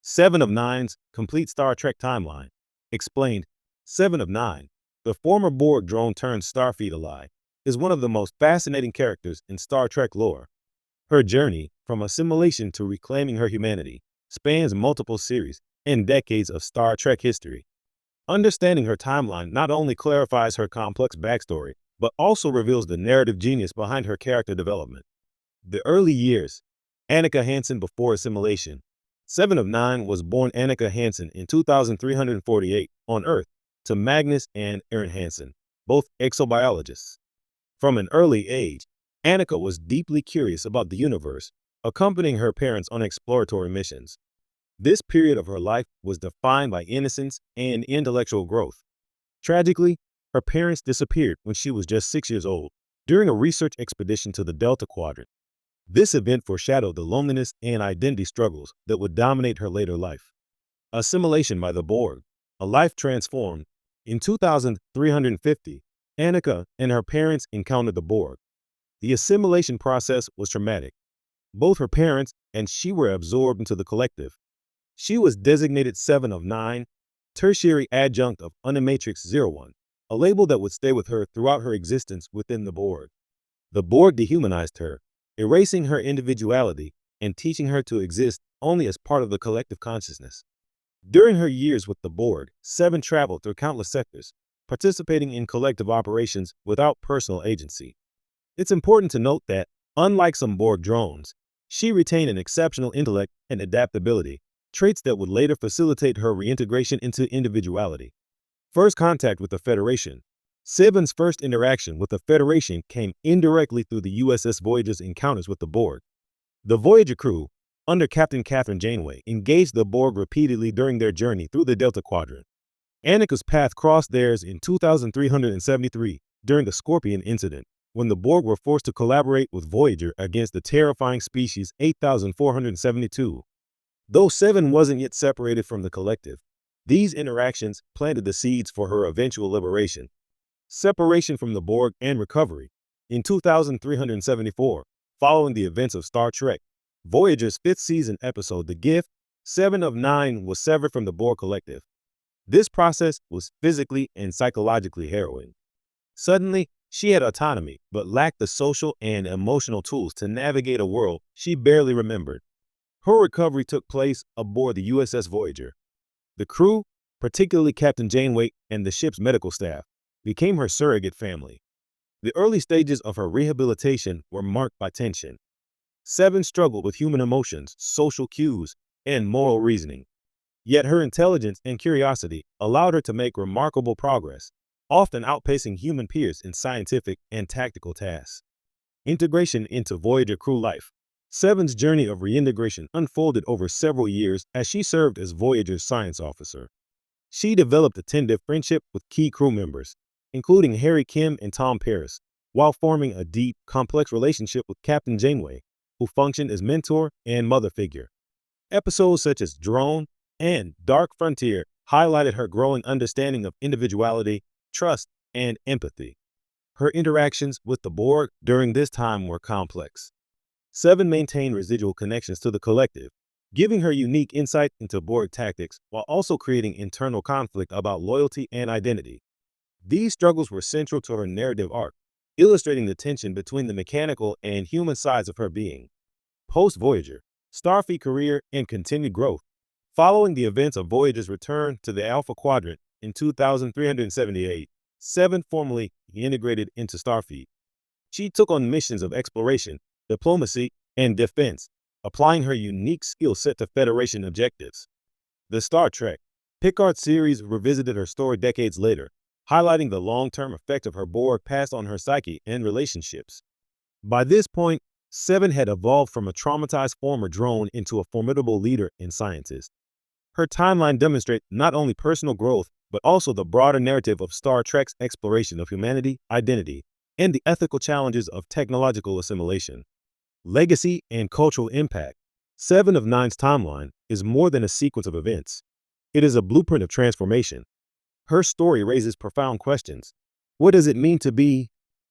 Seven of Nine's complete Star Trek timeline. Explained. Seven of Nine, the former Borg drone turned Starfleet ally, is one of the most fascinating characters in Star Trek lore. Her journey, from assimilation to reclaiming her humanity, spans multiple series and decades of Star Trek history. Understanding her timeline not only clarifies her complex backstory, but also reveals the narrative genius behind her character development. The early years. Annika Hansen before assimilation. Seven of Nine was born Annika Hansen in 2348 on Earth to Magnus and Erin Hansen, both exobiologists. From an early age, Annika was deeply curious about the universe, accompanying her parents on exploratory missions. This period of her life was defined by innocence and intellectual growth. Tragically, her parents disappeared when she was just 6 years old during a research expedition to the Delta Quadrant. This event foreshadowed the loneliness and identity struggles that would dominate her later life. Assimilation by the Borg, a life transformed. In 2350, Annika and her parents encountered the Borg. The assimilation process was traumatic. Both her parents and she were absorbed into the collective. She was designated Seven of Nine, tertiary adjunct of Unimatrix 01, a label that would stay with her throughout her existence within the Borg. The Borg dehumanized her, erasing her individuality and teaching her to exist only as part of the collective consciousness. During her years with the Borg, Seven traveled through countless sectors, participating in collective operations without personal agency. It's important to note that, unlike some Borg drones, she retained an exceptional intellect and adaptability, traits that would later facilitate her reintegration into individuality. First contact with the Federation. Seven's first interaction with the Federation came indirectly through the USS Voyager's encounters with the Borg. The Voyager crew, under Captain Catherine Janeway, engaged the Borg repeatedly during their journey through the Delta Quadrant. Annika's path crossed theirs in 2373 during the Scorpion incident, when the Borg were forced to collaborate with Voyager against the terrifying species 8472. Though Seven wasn't yet separated from the collective, these interactions planted the seeds for her eventual liberation. Separation from the Borg and recovery. In 2374, following the events of Star Trek, Voyager's fifth season episode The Gift, Seven of Nine was severed from the Borg collective. This process was physically and psychologically harrowing. Suddenly, she had autonomy, but lacked the social and emotional tools to navigate a world she barely remembered. Her recovery took place aboard the USS Voyager. The crew, particularly Captain Janeway and the ship's medical staff, became her surrogate family. The early stages of her rehabilitation were marked by tension. Seven struggled with human emotions, social cues, and moral reasoning. Yet her intelligence and curiosity allowed her to make remarkable progress, often outpacing human peers in scientific and tactical tasks. Integration into Voyager crew life. Seven's journey of reintegration unfolded over several years as she served as Voyager's science officer. She developed a tender friendship with key crew members, including Harry Kim and Tom Paris, while forming a deep, complex relationship with Captain Janeway, who functioned as mentor and mother figure. Episodes such as Drone and Dark Frontier highlighted her growing understanding of individuality, trust, and empathy. Her interactions with the Borg during this time were complex. Seven maintained residual connections to the collective, giving her unique insight into Borg tactics while also creating internal conflict about loyalty and identity. These struggles were central to her narrative arc, illustrating the tension between the mechanical and human sides of her being. Post-Voyager, Starfleet career and continued growth. Following the events of Voyager's return to the Alpha Quadrant in 2378, Seven formally integrated into Starfleet. She took on missions of exploration, diplomacy, and defense, applying her unique skill set to Federation objectives. The Star Trek Picard series revisited her story decades later, highlighting the long-term effect of her Borg past on her psyche and relationships. By this point, Seven had evolved from a traumatized former drone into a formidable leader and scientist. Her timeline demonstrates not only personal growth, but also the broader narrative of Star Trek's exploration of humanity, identity, and the ethical challenges of technological assimilation. Legacy and cultural impact. Seven of Nine's timeline is more than a sequence of events. It is a blueprint of transformation. Her story raises profound questions. What does it mean to be